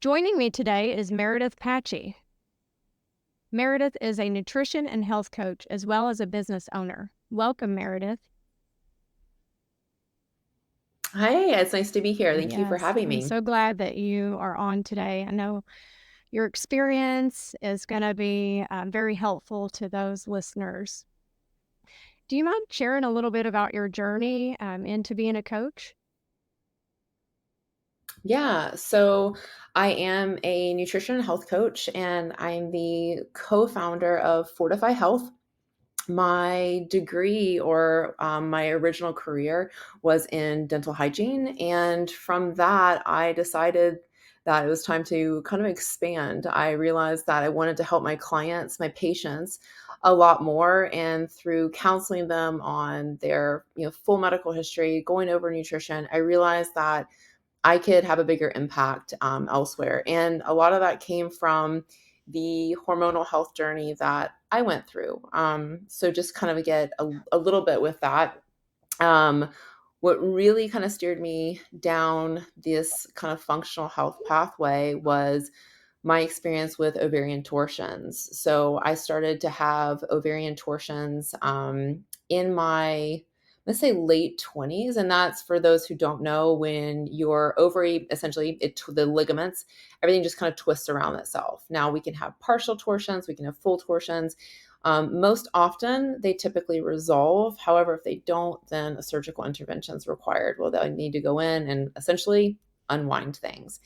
Joining me today is Meredith Paci. Meredith is a nutrition and health coach as well as a business owner. Welcome, Meredith. Hi, it's nice to be here. Thank you for Yes, having I'm me. so glad that you are on today. I know your experience is going to be very helpful to those listeners. Do you mind sharing a little bit about your journey into being a coach? Yeah, so I am a nutrition and health coach, and I'm the co-founder of Fortify Health. My degree or my original career was in dental hygiene. And from that, I decided that it was time to kind of expand. I realized that I wanted to help my clients, my patients, a lot more. And through counseling them on their full medical history, going over nutrition, I realized that I could have a bigger impact elsewhere. And a lot of that came from the hormonal health journey that I went through. So just kind of get a little bit with that. Um, what really kind of steered me down this kind of functional health pathway was my experience with ovarian torsions. So I started to have ovarian torsions in my, let's say, late 20s. And that's, for those who don't know, when your ovary, essentially the ligaments, everything just kind of twists around itself. Now we can have partial torsions, we can have full torsions. Most often they typically resolve. However, if they don't, then a surgical intervention is required. Well, they'll need to go in and essentially unwind things.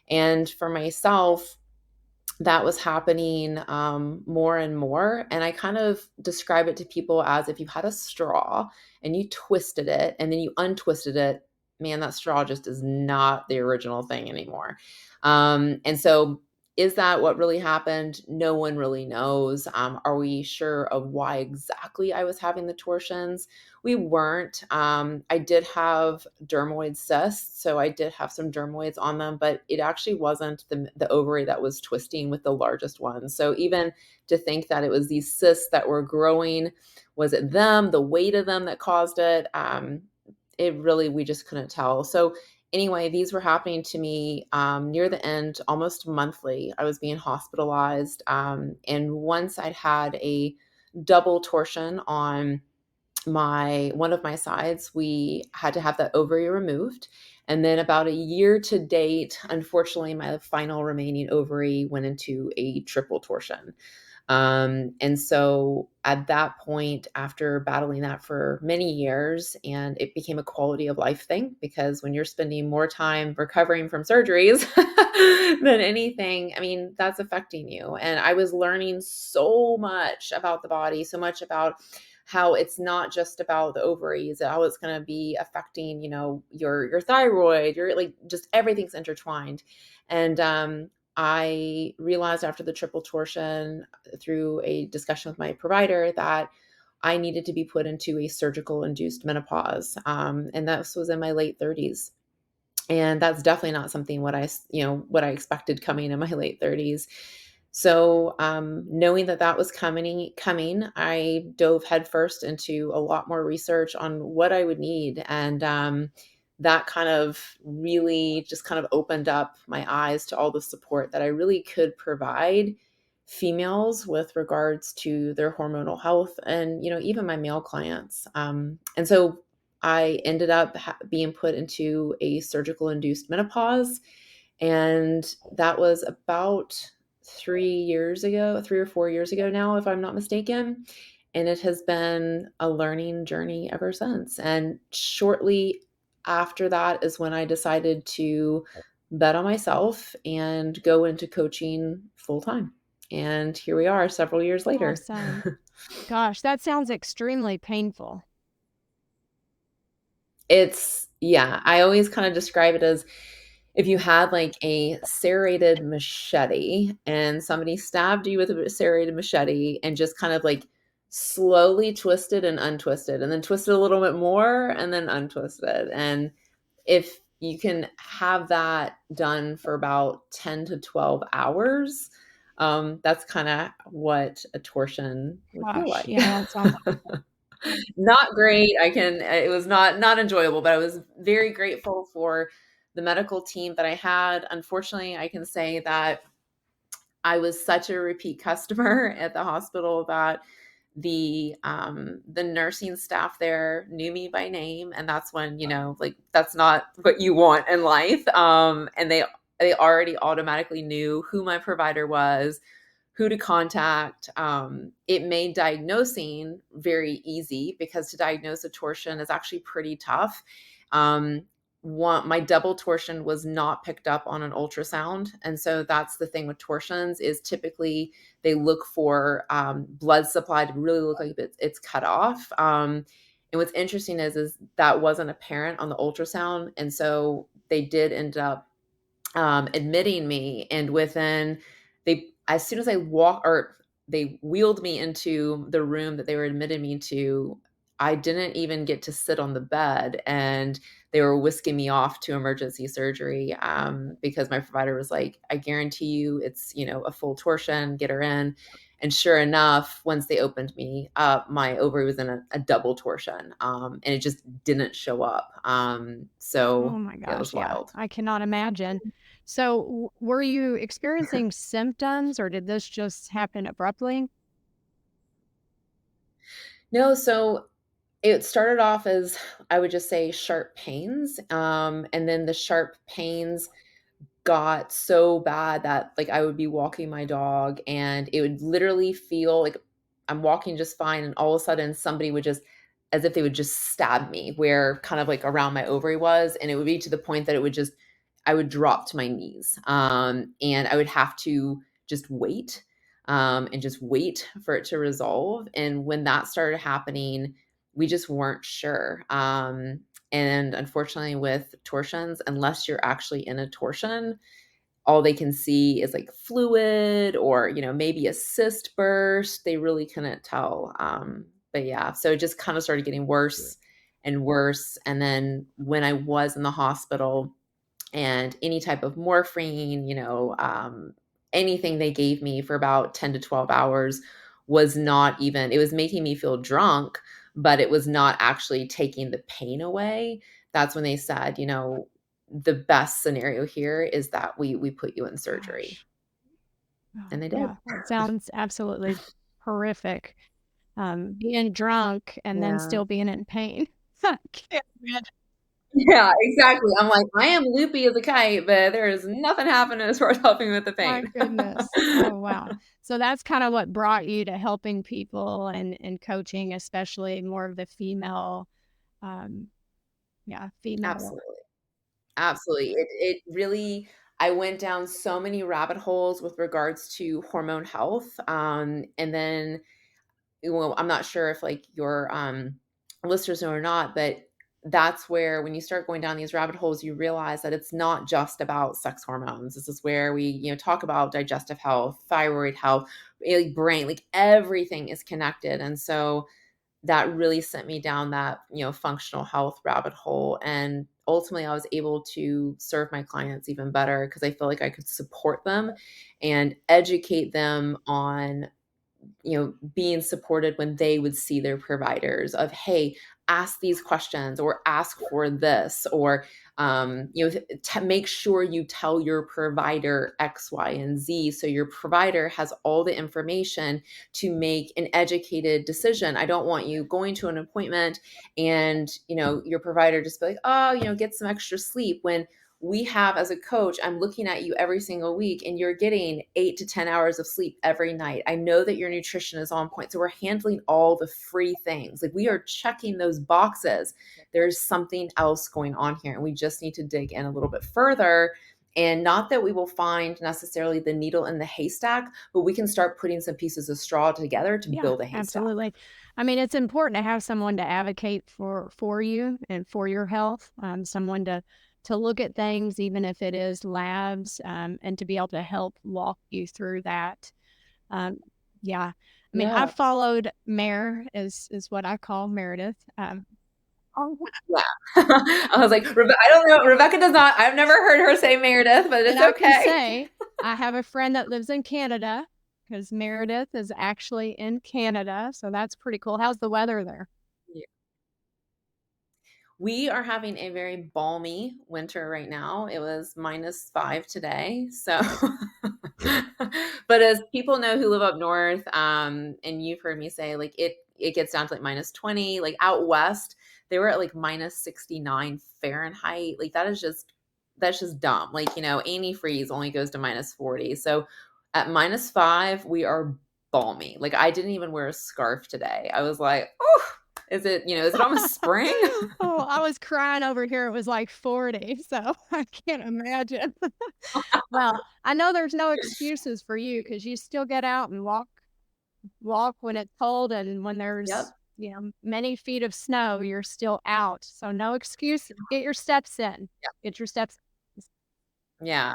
And for myself, that was happening more and more. And I kind of describe it to people as if you had a straw and you twisted it and then you untwisted it, man, that straw just is not the original thing anymore. And so, is that what really happened? No one really knows. Are we sure of why exactly I was having the torsions? We weren't. I did have dermoid cysts, so I did have some dermoids on them, but it actually wasn't the ovary that was twisting with the largest one. So even to think that it was these cysts that were growing, was it them, the weight of them that caused it? It really, we just couldn't tell. So anyway, these were happening to me near the end, almost monthly. I was being hospitalized. And once I'd had a double torsion on one of my sides, we had to have that ovary removed. And then about a year to date, unfortunately, my final remaining ovary went into a triple torsion. And so at that point, after battling that for many years, and it became a quality of life thing, because when you're spending more time recovering from surgeries than anything, I mean, that's affecting you. And I was learning so much about the body, so much about how it's not just about the ovaries, how it's going to be affecting, your thyroid, your, like, just everything's intertwined. And I realized after the triple torsion, through a discussion with my provider, that I needed to be put into a surgical induced menopause. And this was in my late 30s. And that's definitely not something what I expected coming in my late 30s. So, knowing that that was coming, I dove headfirst into a lot more research on what I would need, and that kind of really just kind of opened up my eyes to all the support that I really could provide females with regards to their hormonal health, and even my male clients. And so I ended up being put into a surgical induced menopause, and that was about 3 years ago, 3 or 4 years ago now, if I'm not mistaken. And it has been a learning journey ever since. And shortly after that is when I decided to bet on myself and go into coaching full time. And here we are several years later. Awesome. Gosh, that sounds extremely painful. Yeah, I always kind of describe it as if you had like a serrated machete and somebody stabbed you with a serrated machete and just kind of like slowly twisted and untwisted and then twisted a little bit more and then untwisted. And if you can have that done for about 10 to 12 hours, that's kind of what a torsion would feel Gosh, like. yeah, that sounds awful. Not great. It was not enjoyable, but I was very grateful for the medical team that I had, unfortunately, I can say that I was such a repeat customer at the hospital that the nursing staff there knew me by name, and that's when, like, that's not what you want in life. And they already automatically knew who my provider was, who to contact. It made diagnosing very easy because to diagnose a torsion is actually pretty tough. Um, my double torsion was not picked up on an ultrasound, and so that's the thing with torsions is typically they look for blood supply to really look like it's cut off. And what's interesting is that wasn't apparent on the ultrasound, and so they did end up admitting me. And within they as soon as I walk or they wheeled me into the room that they were admitting me to, I didn't even get to sit on the bed, and they were whisking me off to emergency surgery, because my provider was like, "I guarantee you, it's a full torsion. Get her in." And sure enough, once they opened me up, my ovary was in a double torsion, and it just didn't show up. Oh So my yeah, it gosh, was yeah, wild. I cannot imagine. So, were you experiencing symptoms or did this just happen abruptly? No, so it started off as, I would just say, sharp pains, and then the sharp pains got so bad that, like, I would be walking my dog, and it would literally feel like I'm walking just fine, and all of a sudden, somebody would just as if they would just stab me where kind of, like, around my ovary was, and it would be to the point that it would just I would drop to my knees, and I would have to just wait, and just wait for it to resolve. And when that started happening, we just weren't sure. And unfortunately, with torsions, unless you're actually in a torsion, all they can see is like fluid or, maybe a cyst burst. They really couldn't tell. But yeah, so it just kind of started getting worse and worse. And then when I was in the hospital, and any type of morphine, anything they gave me for about 10 to 12 hours was not even, it was making me feel drunk, but it was not actually taking the pain away. That's when they said, the best scenario here is that we put you in surgery. Gosh. Oh, And they did. yeah, that sounds absolutely horrific. Being drunk and then Yeah. still being in pain. I can't imagine. Yeah, exactly. I'm like, I am loopy as a kite, but there is nothing happening as far as helping with the My pain. goodness. Oh, wow. So that's kind of what brought you to helping people and coaching, especially more of the female, um, yeah, female. Absolutely. Absolutely. It really I went down so many rabbit holes with regards to hormone health. And then, well, I'm not sure if like your listeners know or not, but that's where when you start going down these rabbit holes, you realize that it's not just about sex hormones. This is where we, talk about digestive health, thyroid health, like brain, like everything is connected. And so that really sent me down that, functional health rabbit hole. And ultimately, I was able to serve my clients even better because I feel like I could support them and educate them on, being supported when they would see their providers of, hey, ask these questions or ask for this, or, make sure you tell your provider X, Y, and Z. So your provider has all the information to make an educated decision. I don't want you going to an appointment and, your provider just be like, oh, get some extra sleep when we have as a coach, I'm looking at you every single week and you're getting 8 to 10 hours of sleep every night. I know that your nutrition is on point. So we're handling all the free things. Like we are checking those boxes. There's something else going on here. And we just need to dig in a little bit further. And not that we will find necessarily the needle in the haystack, but we can start putting some pieces of straw together to Yeah, build a haystack. absolutely. I mean, it's important to have someone to advocate for you and for your health, someone to look at things, even if it is labs, and to be able to help walk you through that. Um, yeah, I mean, Yeah. I've followed is what I call Meredith. Oh, Yeah. I was like, I don't know. Rebecca does not, I've never heard her say Meredith, but and it's I can okay. say I have a friend that lives in Canada because Meredith is actually in Canada, so that's pretty cool. How's the weather there? We are having a very balmy winter right now. It was -5 today. So, but as people know who live up north, and you've heard me say, like it gets down to like -20. Like out west, they were at like -69 Fahrenheit. Like that's just dumb. Like, antifreeze only goes to -40. So at -5, we are balmy. Like I didn't even wear a scarf today. I was like, oh, is it almost spring? Oh, I was crying over here. It was like 40, so I can't imagine. Well, I know there's no excuses for you because you still get out and walk when it's cold and when there's, Yep. many feet of snow, you're still out. So no excuse. Get your steps in. Get your steps. Yeah,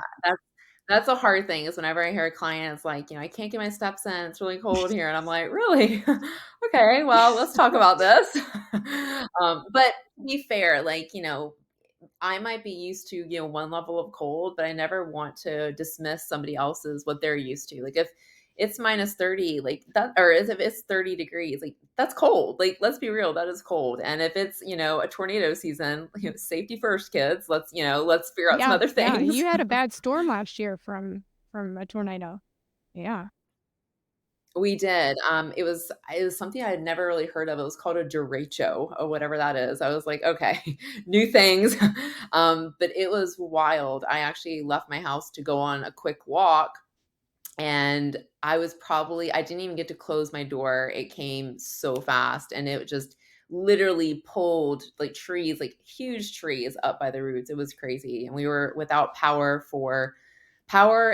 that's a hard thing is whenever I hear a client is like, "I can't get my steps in, it's really cold here," and I'm like, "Really? Okay, well, let's talk about this." But to be fair, like, I might be used to, one level of cold, but I never want to dismiss somebody else's what they're used to. Like if it's -30, like that, or if it's 30 degrees, like that's cold. Like let's be real, that is cold. And if it's, a tornado season, safety first, kids. Let's figure out some Yeah, other yeah. things. You had a bad storm last year from a tornado. Yeah. We did. It was something I had never really heard of. It was called a derecho or whatever that is. I was like, okay, new things. But it was wild. I actually left my house to go on a quick walk, and I didn't even get to close my door. It came so fast, and it just literally pulled like trees, like huge trees up by the roots. It was crazy. And we were without power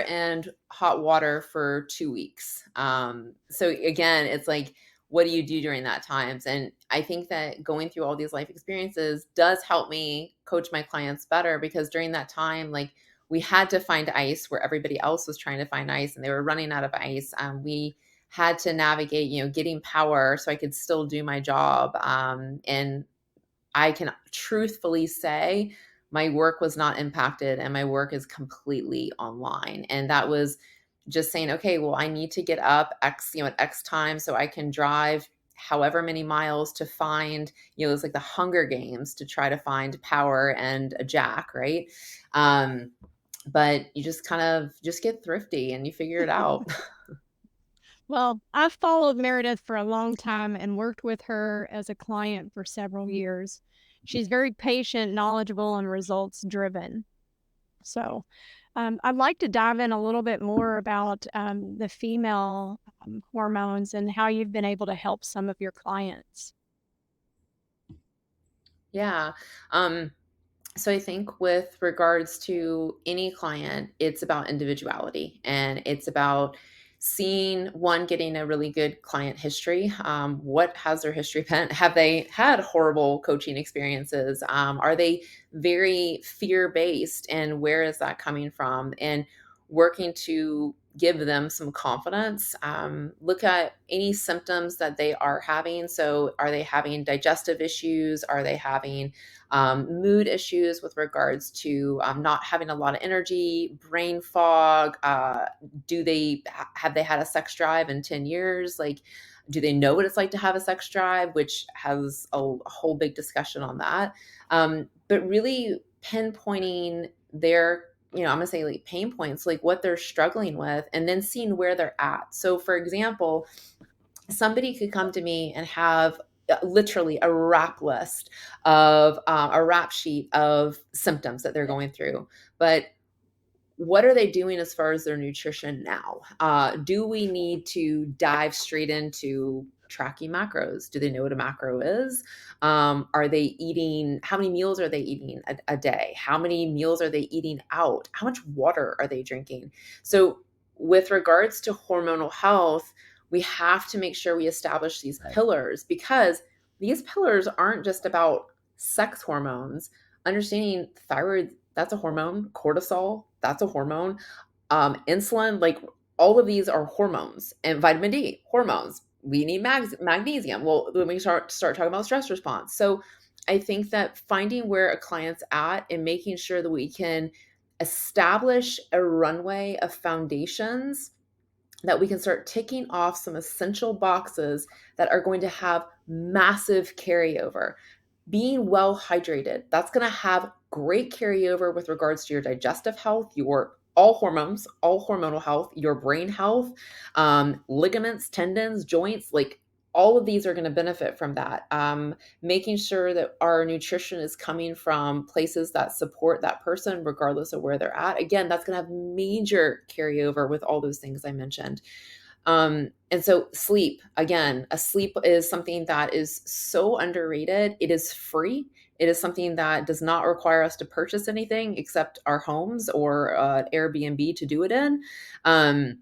and hot water for 2 weeks. So again, it's like, what do you do during that times? And I think that going through all these life experiences does help me coach my clients better because during that time, like we had to find ice where everybody else was trying to find ice and they were running out of ice. We had to navigate, getting power so I could still do my job. And I can truthfully say my work was not impacted and my work is completely online. And that was just saying, okay, well, I need to get up at X time so I can drive however many miles to find, it's like the Hunger Games to try to find power and a jack, right? Um, but you just kind of just get thrifty and you figure it out. Well, I've followed Meredith for a long time and worked with her as a client for several years. She's very patient, knowledgeable, and results driven. So, I'd like to dive in a little bit more about the female hormones and how you've been able to help some of your clients. Yeah. Um, So I think with regards to any client, it's about individuality and it's about seeing one getting a really good client history. What has their history been? Have they had horrible coaching experiences? Are they very fear based? And where is that coming from? And working to give them some confidence. Look at any symptoms that they are having. So, are they having digestive issues? Are they having mood issues with regards to not having a lot of energy, brain fog? Have they had a sex drive in 10 years? Like, do they know what it's like to have a sex drive? Which has a whole big discussion on that. But really pinpointing their, I'm gonna say like pain points, like what they're struggling with, and then seeing where they're at. So, for example, somebody could come to me and have literally a rap list of a rap sheet of symptoms that they're going through, but what are they doing as far as their nutrition now? Do we need to dive straight into tracking macros? Do they know what a macro is? Are they eating? How many meals are they eating a day? How many meals are they eating out? How much water are they drinking? So, with regards to hormonal health, we have to make sure we establish these pillars because these pillars aren't just about sex hormones. Understanding thyroid, that's a hormone. Cortisol, that's a hormone. Insulin, like all of these are hormones, and vitamin D, hormones. We need magnesium. Well, when we start talking about stress response. So I think that finding where a client's at and making sure that we can establish a runway of foundations that we can start ticking off some essential boxes that are going to have massive carryover. being well hydrated, that's going to have great carryover with regards to your digestive health, your all hormones, all hormonal health, your brain health, ligaments, tendons, joints, like all of these are going to benefit from that. Making sure that our nutrition is coming from places that support that person, regardless of where they're at. Again, that's going to have major carryover with all those things I mentioned. And so sleep, again, a sleep is something that is so underrated. It is free. It is something that does not require us to purchase anything except our homes or Airbnb to do it in. Um,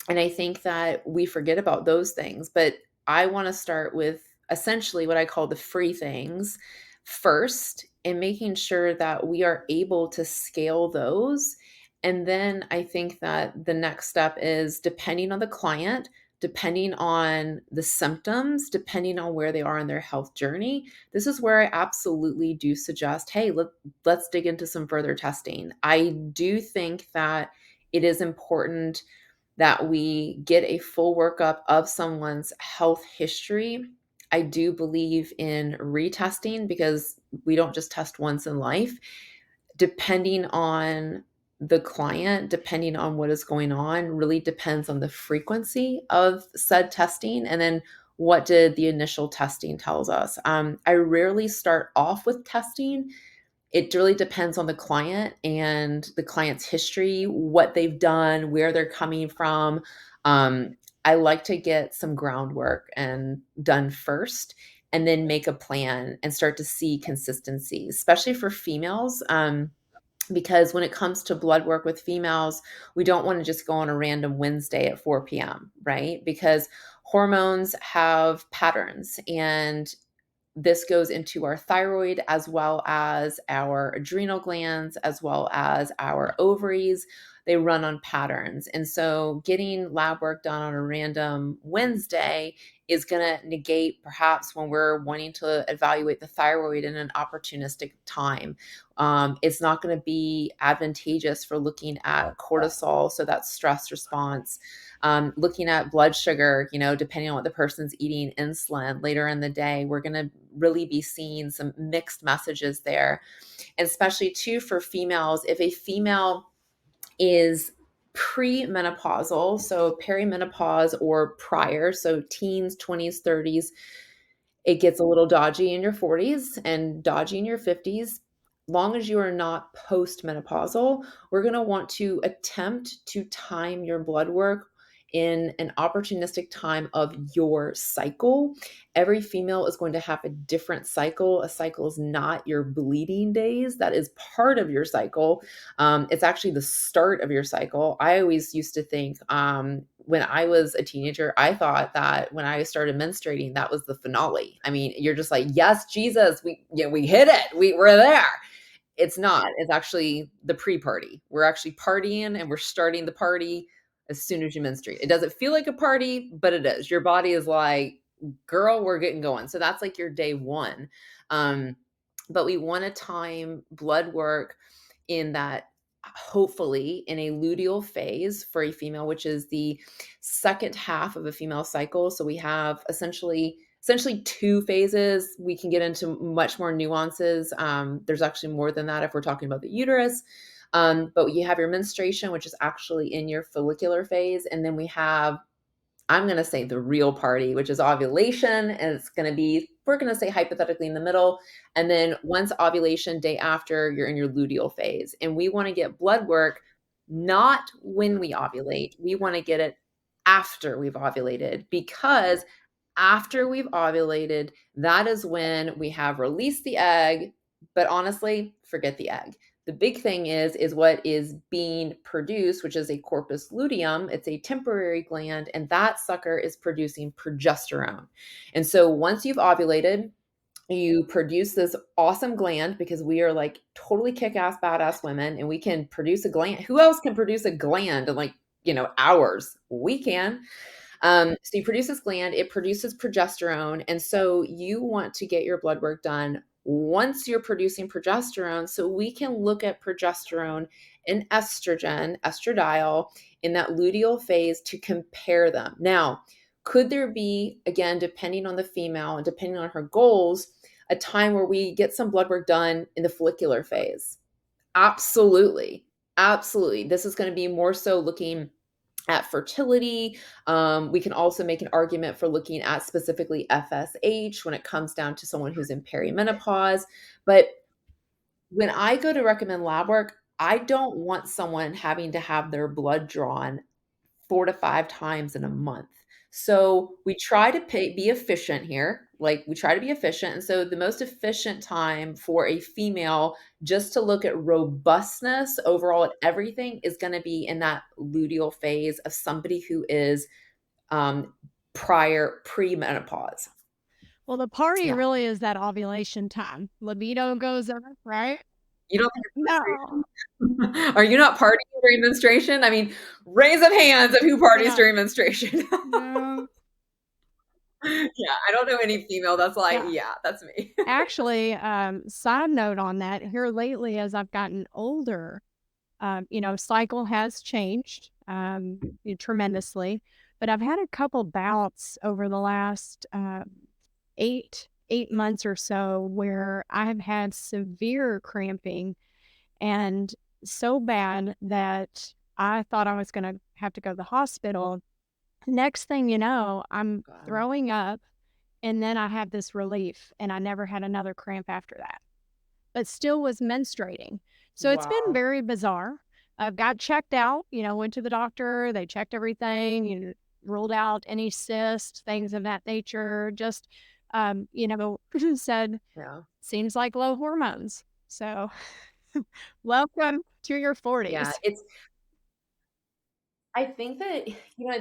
and I think that we forget about those things. But I want to start with essentially what I call the free things first and making sure that we are able to scale those. And then I think that the next step is depending on the client, depending on the symptoms, depending on where they are in their health journey. This is where I absolutely do suggest, hey, let's dig into some further testing. I do think that it is important that we get a full workup of someone's health history. I do believe in retesting because we don't just test once in life. Depending on the client, depending on what is going on, really depends on the frequency of said testing. And then what did the initial testing tells us? I rarely start off with testing. It really depends on the client and the client's history, what they've done, where they're coming from. Um, I like to get some groundwork and done first and then make a plan and start to see consistency, especially for females. Because when it comes to blood work with females, we don't want to just go on a random Wednesday at 4 p.m., right? Because hormones have patterns, and this goes into our thyroid as well as our adrenal glands, as well as our ovaries. They run on patterns. And so getting lab work done on a random Wednesday is going to negate perhaps when we're wanting to evaluate the thyroid in an opportunistic time. It's not going to be advantageous for looking at cortisol, so that's stress response, looking at blood sugar, depending on what the person's eating, insulin later in the day. We're going to really be seeing some mixed messages there. And especially too for females, if a female is premenopausal, so perimenopause or prior, so teens, 20s, 30s, it gets a little dodgy in your 40s and dodgy in your 50s. Long as you are not postmenopausal, we're going to want to attempt to time your blood work in an opportunistic time of your cycle. Every female is going to have a different cycle. A cycle is not your bleeding days, that is part of your cycle. It's actually the start of your cycle. I always used to think, when I was a teenager, I thought that when I started menstruating, that was the finale. I mean, you're just like, yes, Jesus, we hit it. We're there. It's not. It's actually the pre-party. We're actually partying and we're starting the party as soon as you menstruate. It doesn't feel like a party, but it is. Your body is like, girl, we're getting going. So that's like your day one. Um, but we want to time blood work in that, hopefully in a luteal phase for a female, which is the second half of a female cycle. So we have essentially two phases. We can get into much more nuances. There's actually more than that if we're talking about the uterus. But you have your menstruation, which is actually in your follicular phase. And then we have, I'm going to say, the real party, which is ovulation. And it's going to be, we're going to say hypothetically in the middle. And then once ovulation, day after, you're in your luteal phase. And we want to get blood work not when we ovulate. We want to get it after we've ovulated, because after we've ovulated, that is when we have released the egg. But honestly, forget the egg. The big thing is what is being produced, which is a corpus luteum. It's a temporary gland, and that sucker is producing progesterone. And so once you've ovulated, you produce this awesome gland, because we are like totally kick-ass badass women and we can produce a gland. Who else can produce a gland in like, hours? We can. So you produce this gland, it produces progesterone. And so you want to get your blood work done once you're producing progesterone, so we can look at progesterone and estrogen, estradiol, in that luteal phase to compare them. Now, could there be, again, depending on the female and depending on her goals, a time where we get some blood work done in the follicular phase? Absolutely. Absolutely. This is going to be more so looking at fertility. We can also make an argument for looking at specifically FSH when it comes down to someone who's in perimenopause. But when I go to recommend lab work, I don't want someone having to have their blood drawn 4 to 5 times in a month. So, we try to be efficient here, like, we try to be efficient, and so the most efficient time for a female just to look at robustness overall at everything is gonna be in that luteal phase of somebody who is, um, pre-menopause. Well, the party Yeah. really is that ovulation time. Libido goes up, right? You don't think No. it's menstruation? Are you not partying during menstruation? I mean, raise of hands of who parties Yeah. during menstruation. No. Yeah, I don't know any female that's like, Yeah. "Yeah, that's me." Actually, side note on that, here lately as I've gotten older, cycle has changed, tremendously, but I've had a couple bouts over the last, 8 months or so where I've had severe cramping and so bad that I thought I was gonna have to go to the hospital. Next thing you know, I'm God. throwing up, and then I have this relief, and I never had another cramp after that, but still was menstruating. So it's been Wow. very bizarre. I've got checked out, went to the doctor, they checked everything, ruled out any cysts, things of that nature, just, said, Yeah. seems like low hormones. So welcome to your Yeah, 40s. it's I think that,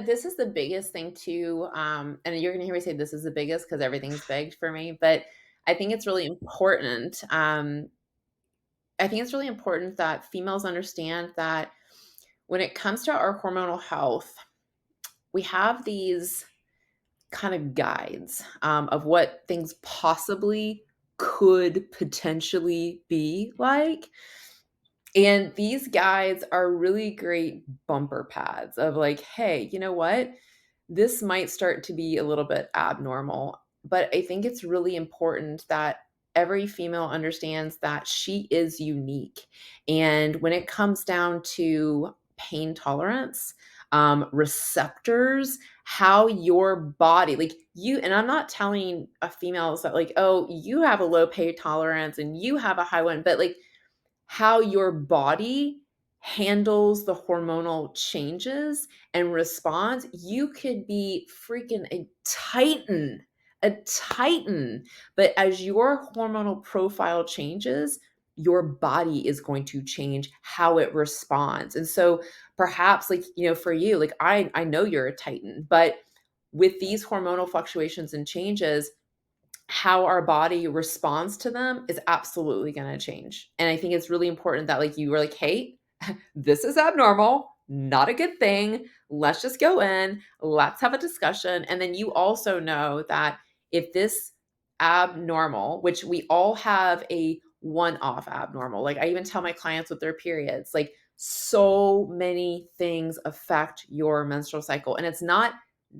this is the biggest thing too, and you're gonna hear me say this is the biggest because everything's big for me, but I think it's really important, I think it's really important that females understand that when it comes to our hormonal health, we have these kind of guides, of what things possibly could potentially be like. And these guides are really great bumper pads of like, hey, you know what? This might start to be a little bit abnormal, but I think it's really important that every female understands that she is unique. And when it comes down to pain tolerance, receptors, how your body, like you, and I'm not telling a females that, like, oh, you have a low pain tolerance and you have a high one, but like how your body handles the hormonal changes and responds, you could be freaking a titan. But as your hormonal profile changes, your body is going to change how it responds. And so perhaps like, for you, like I know you're a titan, but with these hormonal fluctuations and changes, how our body responds to them is absolutely going to change. And I think it's really important that like you were like, "Hey, this is abnormal, not a good thing. Let's just go in, let's have a discussion." And then you also know that if this abnormal, which we all have a one-off abnormal. Like I even tell my clients with their periods, like so many things affect your menstrual cycle. And it's not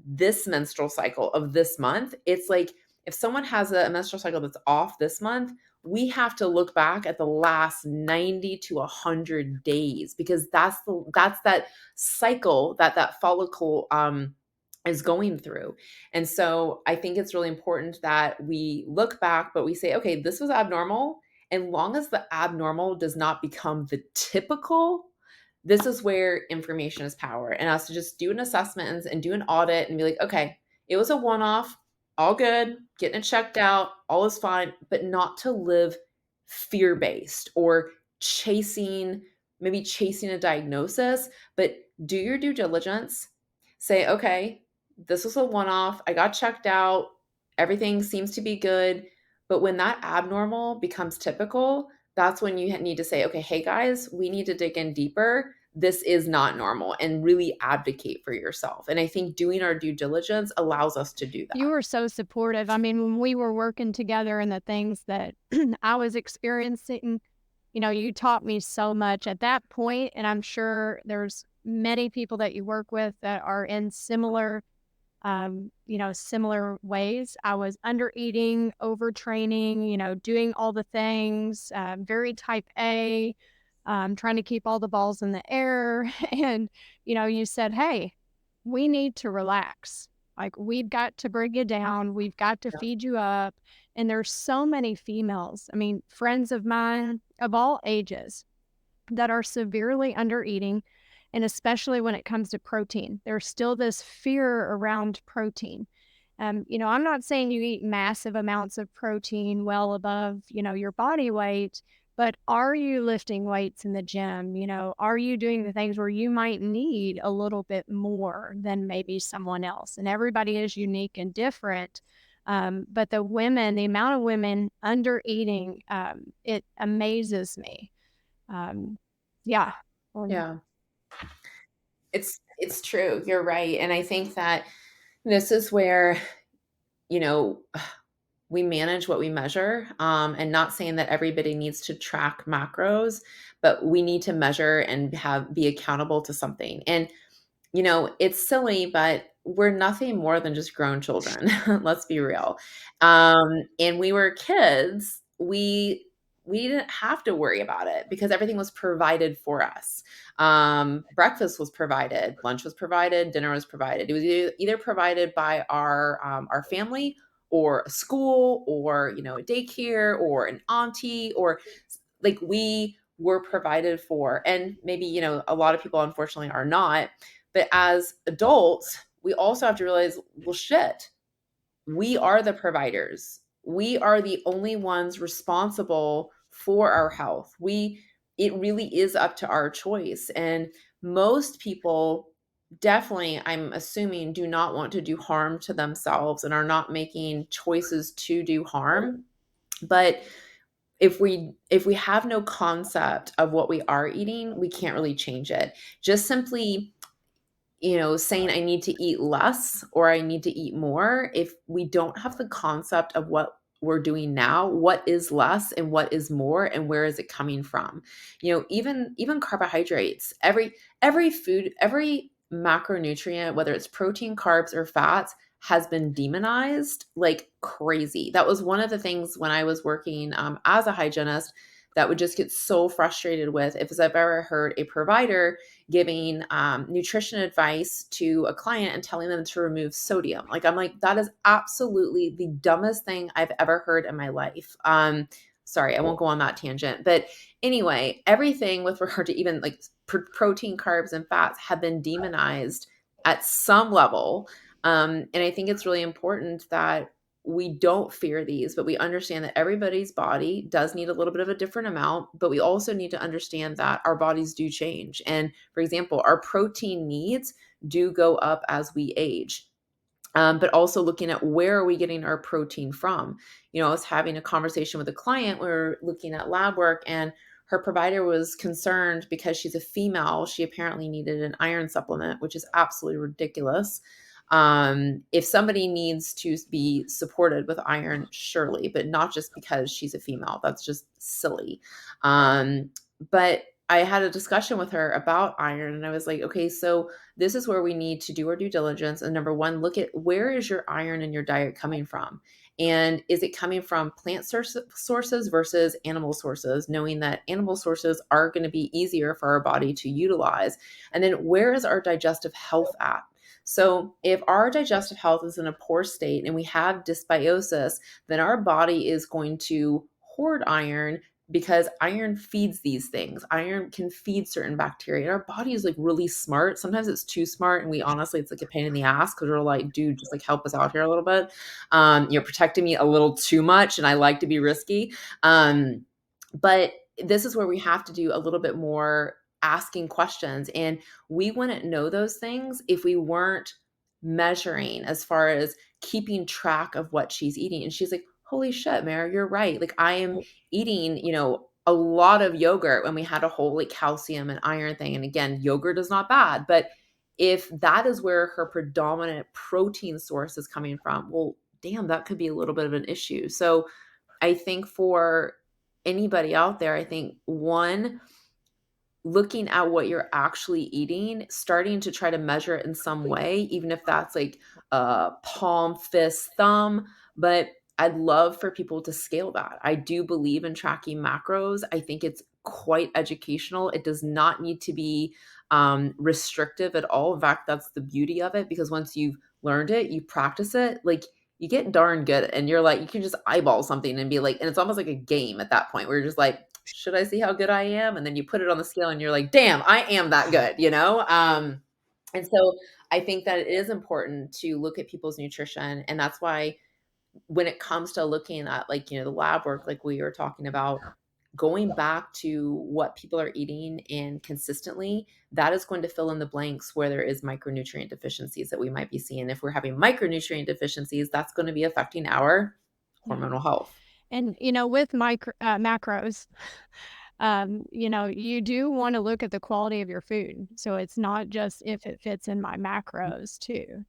this menstrual cycle of this month. It's like if someone has a menstrual cycle that's off this month, we have to look back at the last 90 to 100 days because that's that cycle that follicle is going through. And so I think it's really important that we look back, but we say, okay, this was abnormal. And long as the abnormal does not become the typical, this is where information is power. And us to just do an assessment and do an audit and be like, okay, it was a one off, all good, getting it checked out, all is fine, but not to live fear based or maybe chasing a diagnosis, but do your due diligence. Say, okay, this was a one off. I got checked out. Everything seems to be good. But when that abnormal becomes typical, that's when you need to say, okay, hey guys, we need to dig in deeper. This is not normal and really advocate for yourself. And I think doing our due diligence allows us to do You that. were so supportive. I mean, when we were working together and the things that I was experiencing, you taught me so much at that point, and I'm sure there's many people that you work with that are in similar similar ways. I was under eating, overtraining, doing all the things, very type A, trying to keep all the balls in the air. And, you said, hey, we need to relax. Like, we've got to bring you down. We've got to feed you up. And there's so many females, I mean, friends of mine of all ages that are severely under eating, and especially when it comes to protein. There's still this fear around protein. I'm not saying you eat massive amounts of protein well above, your body weight, but are you lifting weights in the gym? Are you doing the things where you might need a little bit more than maybe someone else? And everybody is unique and different. But the amount of women under eating, it amazes me. Um, yeah. Um, Yeah. It's true. You're right. And I think that this is where, you know, we manage what we measure, and not saying that everybody needs to track macros, but we need to measure and be accountable to something. And it's silly, but we're nothing more than just grown children. Let's be real. And we were kids. We didn't have to worry about it because everything was provided for us. Breakfast was provided, lunch was provided, dinner was provided. It was either provided by our family or a school or a daycare or an auntie or like we were provided for. And maybe a lot of people unfortunately are not, but as adults, we also have to realize, well, shit, we are the providers. We are the only ones responsible for our health. It really is up to our choice. And most people definitely, I'm assuming, do not want to do harm to themselves and are not making choices to do harm. But if we have no concept of what we are eating, we can't really change it. Just simply saying I need to eat less or I need to eat more, if we don't have the concept of what we're doing now, what is less and what is more and where is it coming from? Even carbohydrates, every food, every macronutrient, whether it's protein, carbs, or fats, has been demonized like crazy. That was one of the things when I was working as a hygienist that would just get so frustrated with if I've ever heard a provider giving nutrition advice to a client and telling them to remove sodium. Like, I'm like, that is absolutely the dumbest thing I've ever heard in my life. Sorry, I won't go on that tangent. But anyway, everything with regard to even like protein, carbs, and fats have been demonized at some level. And I think it's really important that we don't fear these, but we understand that everybody's body does need a little bit of a different amount, but we also need to understand that our bodies do change. And for example, our protein needs do go up as we age. But also looking at where are we getting our protein from. I was having a conversation with a client. We were looking at lab work, and her provider was concerned because she's a female. She apparently needed an iron supplement, which is absolutely ridiculous. If somebody needs to be supported with iron, surely, but not just because she's a female. That's just silly. But I had a discussion with her about iron, and I was like, okay, so this is where we need to do our due diligence. And number one, look at where is your iron in your diet coming from? And is it coming from plant sources versus animal sources, knowing that animal sources are going to be easier for our body to utilize? And then where is our digestive health at? So if our digestive health is in a poor state and we have dysbiosis, then our body is going to hoard iron because iron feeds these things. Iron can feed certain bacteria. And our body is like really smart. Sometimes it's too smart. And it's like a pain in the ass because we're like, dude, just like help us out here a little bit. You're protecting me a little too much. And I like to be risky. But this is where we have to do a little bit more asking questions. And we wouldn't know those things if we weren't measuring as far as keeping track of what she's eating. And she's like, holy shit, Mary, you're right. Like, I am eating, a lot of yogurt when we had a whole like calcium and iron thing. And again, yogurt is not bad, but if that is where her predominant protein source is coming from, well, damn, that could be a little bit of an issue. So I think for anybody out there, I think one, looking at what you're actually eating, starting to try to measure it in some way, even if that's like a palm, fist, thumb. But I'd love for people to scale that. I do believe in tracking macros. I think it's quite educational. It does not need to be restrictive at all. In fact, that's the beauty of it, because once you've learned it, you practice it, like you get darn good, and you're like, you can just eyeball something and be like, and it's almost like a game at that point where you're just like, should I see how good I am? And then you put it on the scale and you're like, damn, I am that good, you know? And so I think that it is important to look at people's nutrition. And that's why when it comes to looking at, like, the lab work, like we were talking about, going back to what people are eating and consistently, that is going to fill in the blanks where there is micronutrient deficiencies that we might be seeing. If we're having micronutrient deficiencies, that's going to be affecting our Yeah. hormonal health. And, with macros, you do want to look at the quality of your food. So it's not just if it fits in my macros too.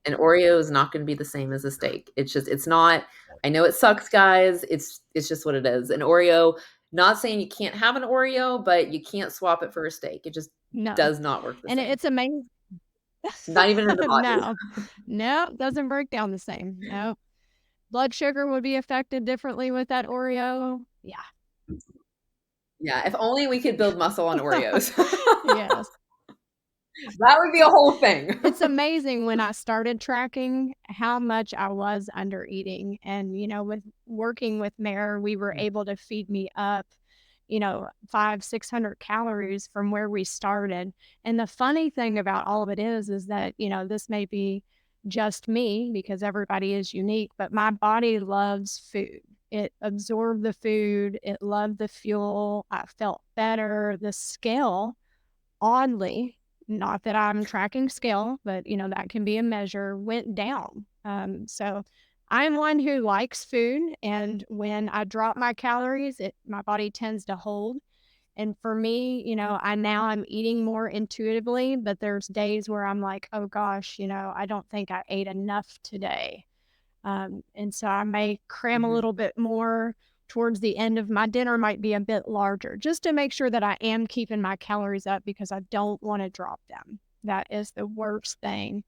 An Oreo is not going to be the same as a steak. It's not. I know it sucks, guys. It's just what it is. An Oreo, not saying you can't have an Oreo, but you can't swap it for a steak. It just No. does not work the And same. it's amazing. Not even in the No. body. No, doesn't break down the same. No. Blood sugar would be affected differently with that Oreo. Yeah. Yeah, if only we could build muscle on Oreos. Yes. That would be a whole thing. It's amazing when I started tracking how much I was under eating. And, with working with Mare, we were able to feed me up, 600 calories from where we started. And the funny thing about all of it is that, this may be just me because everybody is unique, but my body loves food. It absorbed the food, it loved the fuel. I felt better. The scale, oddly, not that I'm tracking scale, but that can be a measure, went down. So I'm one who likes food, and when I drop my calories, my body tends to hold. And for me, I'm eating more intuitively, but there's days where I'm like, oh gosh, I don't think I ate enough today. And so I may cram a Mhm. little bit more towards the end of my dinner, might be a bit larger, just to make sure that I am keeping my calories up because I don't want to drop them. That is the worst thing,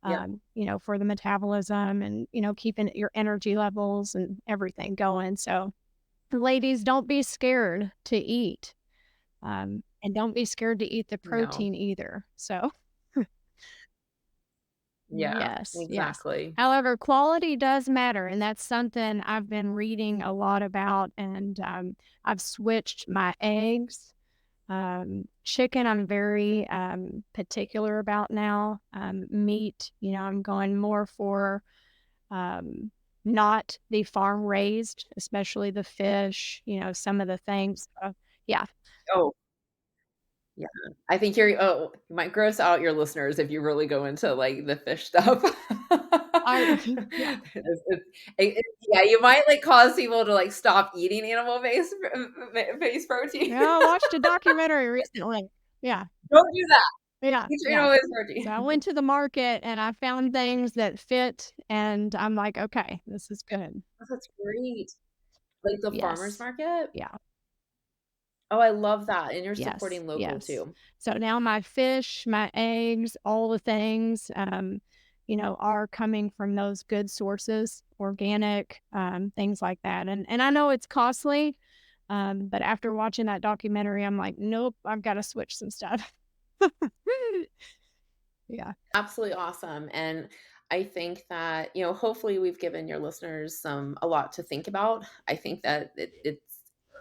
Yep. for the metabolism and, keeping your energy levels and everything going. So, ladies, don't be scared to eat. And don't be scared to eat the No. protein either. So, Yeah, yes, yes. exactly. However, quality does matter, and that's something I've been reading a lot about, and, I've switched my eggs. Chicken, I'm very, particular about now. Meat, I'm going more for, um, not the farm raised, especially the fish, some of the things, yeah. Oh, yeah. I think you might gross out your listeners if you really go into, like, the fish stuff. I yeah. Yeah, you might, like, cause people to, like, stop eating animal-based protein. Yeah, I watched a documentary recently. Yeah. Don't do that. Yeah, Eat your yeah. animal-based So I protein. went to the market and I found things that fit, and I'm like, "Okay, this is good." Oh, that's great. Like the farmer's Yes. market? Yeah. Oh, I love that, and you're Yes. supporting local Yes. too. So now my fish, my eggs, all the things, are coming from those good sources, organic, things like that. And I know it's costly, but after watching that documentary, I'm like, "Nope, I've gotta switch some stuff." Yeah. Absolutely awesome, and I think that, hopefully we've given your listeners a lot to think about. I think that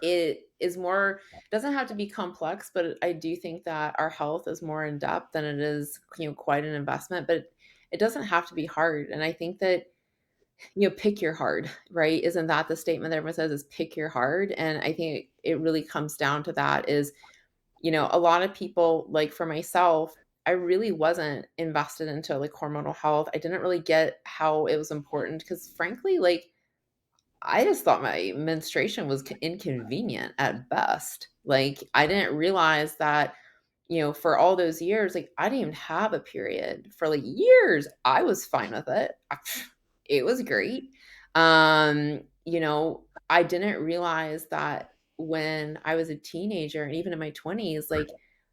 it is more, doesn't have to be complex, but I do think that our health is more in depth than it is, quite an investment, but it doesn't have to be hard, and I think that, pick your hard, right? Isn't that the statement that everyone says, is pick your hard? And I think it really comes down to that is, a lot of people, like for myself, I really wasn't invested into like hormonal health. I didn't really get how it was important because frankly, like I just thought my menstruation was inconvenient at best. Like I didn't realize that, for all those years, like I didn't even have a period for like years. I was fine with it. It was great. I didn't realize that when I was a teenager and even in my 20s, like,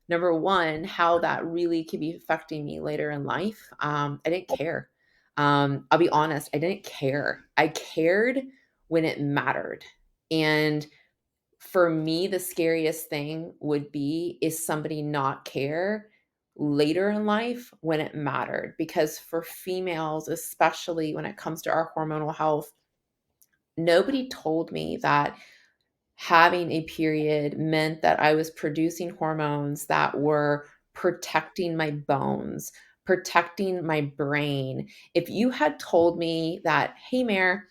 number one, how that really could be affecting me later in life. I didn't care. I'll be honest, I didn't care. I cared when it mattered. And for me, the scariest thing would be is somebody not care later in life when it mattered. Because for females, especially when it comes to our hormonal health, nobody told me that having a period meant that I was producing hormones that were protecting my bones, protecting my brain. If you had told me that, hey, Mare,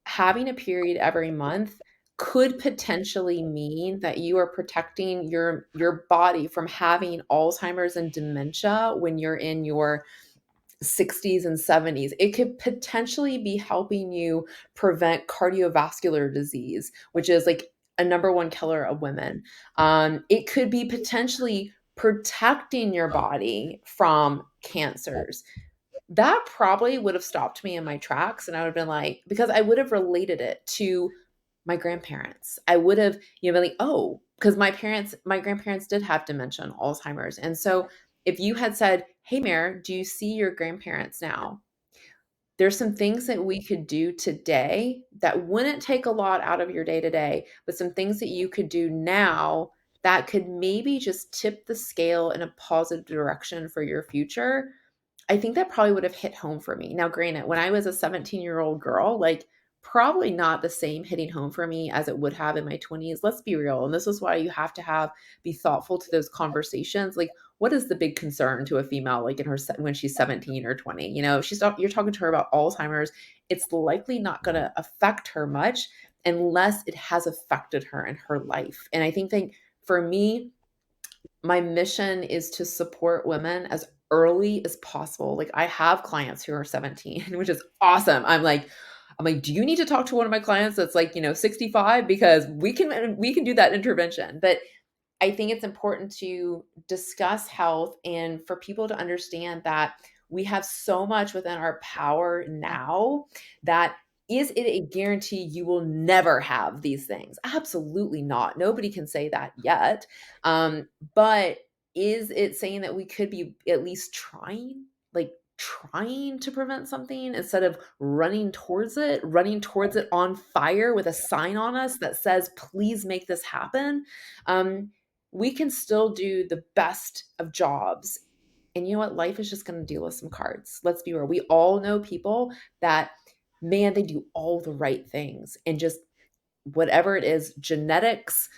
having a period every month could potentially mean that you are protecting your body from having Alzheimer's and dementia when you're in your 60s and 70s. It could potentially be helping you prevent cardiovascular disease, which is like a number one killer of women. It could be potentially protecting your body from cancers. That probably would have stopped me in my tracks. And I would have been like, because I would have related it to my grandparents. I would have, been like, oh, because my grandparents did have dementia and Alzheimer's. And so if you had said, hey, Mare, do you see your grandparents now? There's some things that we could do today that wouldn't take a lot out of your day to day, but some things that you could do now that could maybe just tip the scale in a positive direction for your future. I think that probably would have hit home for me. Now, granted, when I was a 17-year-old girl, like, probably not the same hitting home for me as it would have in my 20s. Let's be real. And this is why you have to be thoughtful to those conversations. Like, what is the big concern to a female, like when she's 17 or 20? You're talking to her about Alzheimer's. It's likely not going to affect her much unless it has affected her in her life. And I think that for me, my mission is to support women as early as possible. Like, I have clients who are 17, which is awesome. I'm like, do you need to talk to one of my clients that's like, 65? Because we can do that intervention. But I think it's important to discuss health and for people to understand that we have so much within our power now that is it a guarantee you will never have these things? Absolutely not. Nobody can say that yet. But is it saying that we could be at least trying, like trying to prevent something instead of running towards it on fire with a sign on us that says, please make this happen? We can still do the best of jobs. And you know what? Life is just going to deal us some cards. Let's be real. We all know people that, man, they do all the right things and just whatever it is, genetics,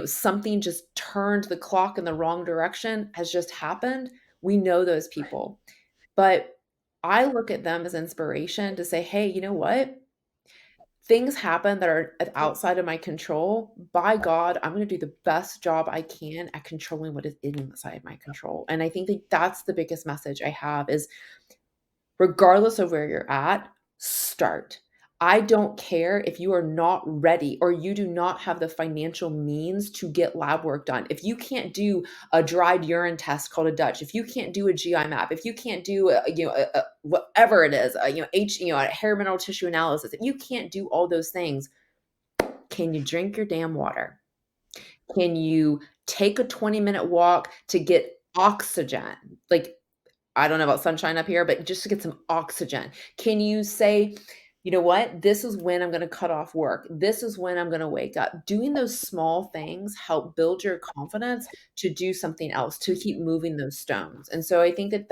something just turned the clock in the wrong direction has just happened. We know those people. But I look at them as inspiration to say, hey, you know what? Things happen that are outside of my control. By God, I'm going to do the best job I can at controlling what is inside my control. And I think that that's the biggest message I have is regardless of where you're at, start. I don't care if you are not ready or you do not have the financial means to get lab work done. If you can't do a dried urine test called a Dutch, if you can't do a GI map, if you can't do whatever it is, a hair mineral tissue analysis, if you can't do all those things, can you drink your damn water? Can you take a 20-minute walk to get oxygen? Like, I don't know about sunshine up here, but just to get some oxygen. Can you say, you know what? This is when I'm going to cut off work. This is when I'm going to wake up. Doing those small things help build your confidence to do something else, to keep moving those stones. And so I think that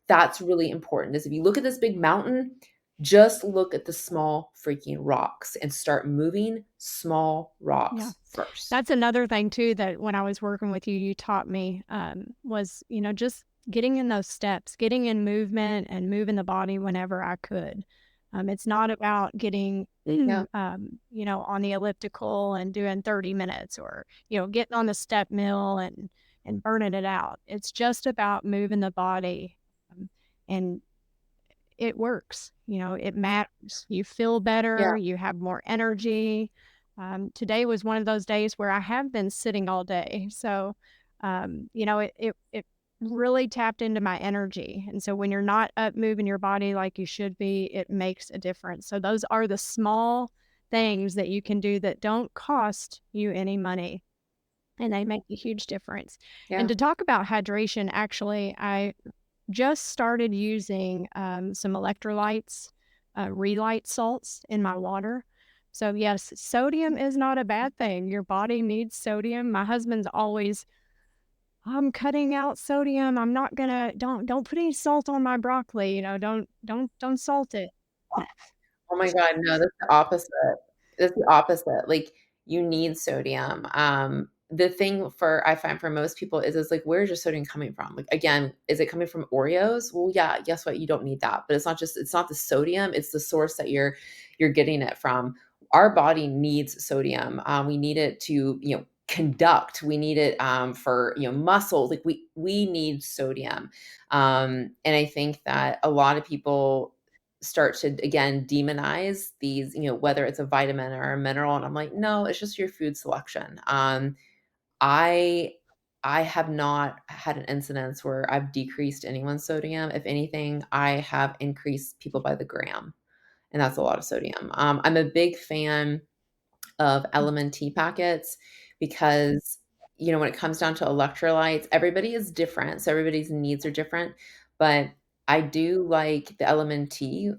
that's really important is if you look at this big mountain, just look at the small freaking rocks and start moving small Yeah. rocks first. That's another thing too that when I was working with you, you taught me was, just getting in those steps, getting in movement and moving the body whenever I could. It's not about getting, Yeah. on the elliptical and doing 30 minutes or, getting on the step mill and burning it out. It's just about moving the body. And it works, it matters. You feel Yeah. better, you have more energy. Today was one of those days where I have been sitting all day. So, it really tapped into my energy. And so when you're not up moving your body like you should be, it makes a difference. So those are the small things that you can do that don't cost you any money, and they make a huge difference. And Yeah. to talk about hydration, actually, I just started using some electrolytes, relight salts in my water. So, yes, sodium is not a bad thing. Your body needs sodium. My husband's always, I'm cutting out sodium. I'm not gonna, don't put any salt on my broccoli. Don't salt it. Oh my god, no, that's the opposite. That's the opposite, like, you need sodium. The thing for I find for most people is like, where's your sodium coming from? Like, again, is it coming from Oreos? Well, yeah, guess what? You don't need that, but it's not the sodium, it's the source that you're getting it from. Our body needs sodium. We need it to, conduct. We need it, for, muscle. Like, we need sodium. And I think that a lot of people start to again demonize these, whether it's a vitamin or a mineral, and I'm like, no, it's just your food selection. I I have not had an incidence where I've decreased anyone's sodium. If anything, I have increased people by the gram, and that's a lot of sodium. I'm a big fan of LMNT packets because, when it comes down to electrolytes, everybody is different, so everybody's needs are different, but I do like the LMNT,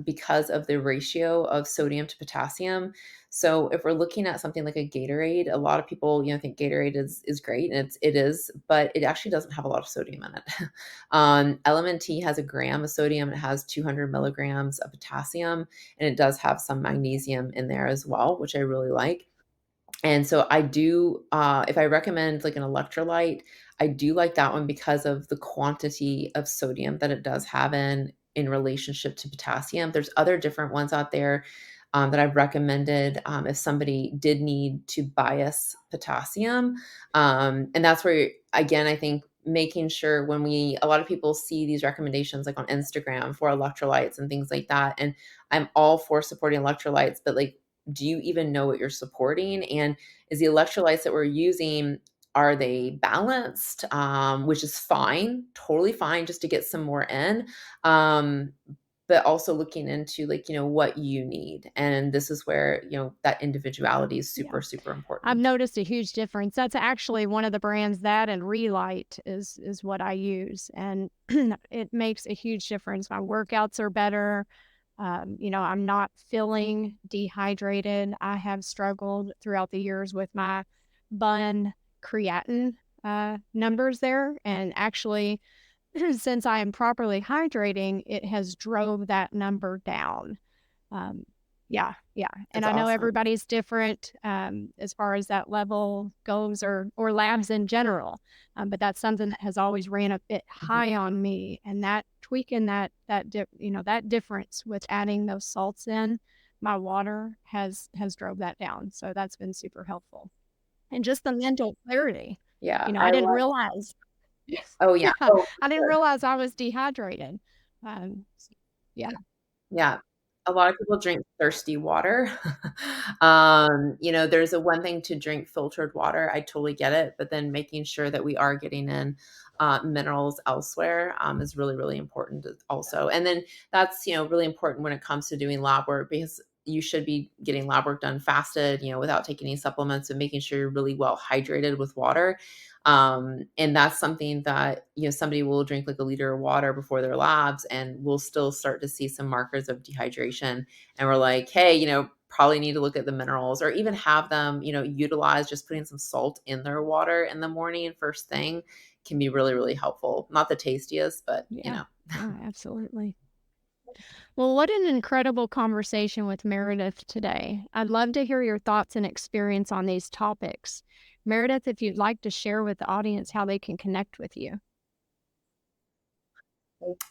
because of the ratio of sodium to potassium. So if we're looking at something like a Gatorade, a lot of people, think Gatorade is great, and it is, but it actually doesn't have a lot of sodium in it. LMNT has a gram of sodium, and it has 200 milligrams of potassium, and it does have some magnesium in there as well, which I really like. And so I do, if I recommend like an electrolyte, I do like that one because of the quantity of sodium that it does have in relationship to potassium. There's other different ones out there, that I've recommended, if somebody did need to bias potassium. And that's where, again, I think making sure when a lot of people see these recommendations like on Instagram for electrolytes and things like that. And I'm all for supporting electrolytes, but like, do you even know what you're supporting? And is the electrolytes that we're using, are they balanced? Which is fine, totally fine, just to get some more in. Um, but also looking into like, what you need. And this is where, that individuality is Yeah. super, super I've important. noticed a huge difference. That's actually one of the brands, that and Relight is what I use, and it makes a huge difference. My workouts are better. I'm not feeling dehydrated. I have struggled throughout the years with my bun creatinine numbers there, and actually, since I am properly hydrating, it has drove that number down. Um, yeah, yeah, and That's I know awesome. everybody's different, as far as that level goes, or labs in general, but that's something that has always ran a bit Mhm. high on me, and that tweaking that difference with adding those salts in my water has drove that down, so that's been super helpful. And just the mental clarity, Yeah, I I didn't love. realize. Oh yeah. Yeah, Oh, for I didn't sure. realize I was dehydrated. Yeah, Yeah. A lot of people drink thirsty water. There's a one thing to drink filtered water, I totally get it, but then making sure that we are getting in, minerals elsewhere, is really, really important also. And then that's, really important when it comes to doing lab work because you should be getting lab work done fasted, without taking any supplements and making sure you're really well hydrated with water. And that's something that, somebody will drink like a liter of water before their labs and we'll still start to see some markers of dehydration. And we're like, hey, probably need to look at the minerals or even have them, utilize just putting some salt in their water in the morning first thing can be really, really helpful. Not the tastiest, but yeah, yeah, absolutely. Well, what an incredible conversation with Meredith today. I'd love to hear your thoughts and experience on these topics. Meredith, if you'd like to share with the audience how they can connect with you.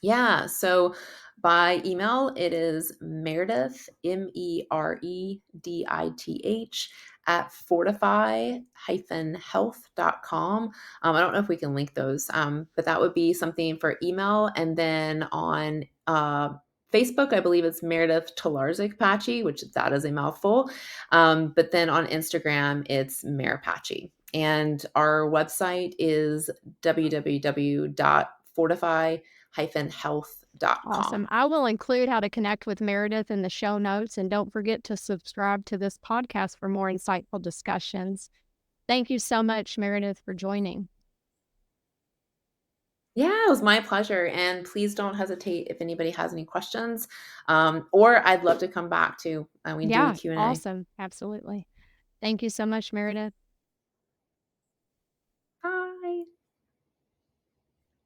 Yeah. So by email, it is Meredith, Meredith at fortify-health.com. I don't know if we can link those, but that would be something for email. And then on Facebook, I believe it's Meredith Paci, which that is a mouthful. But then on Instagram, it's Mer Paci. And our website is www.fortify menstrual-health.com. Awesome. I will include how to connect with Meredith in the show notes, and don't forget to subscribe to this podcast for more insightful discussions. Thank you so much, Meredith, for joining. Yeah, it was my pleasure. And please don't hesitate if anybody has any questions, or I'd love to come back too. We can do a Yeah, Q&A. awesome. Absolutely. Thank you so much, Meredith.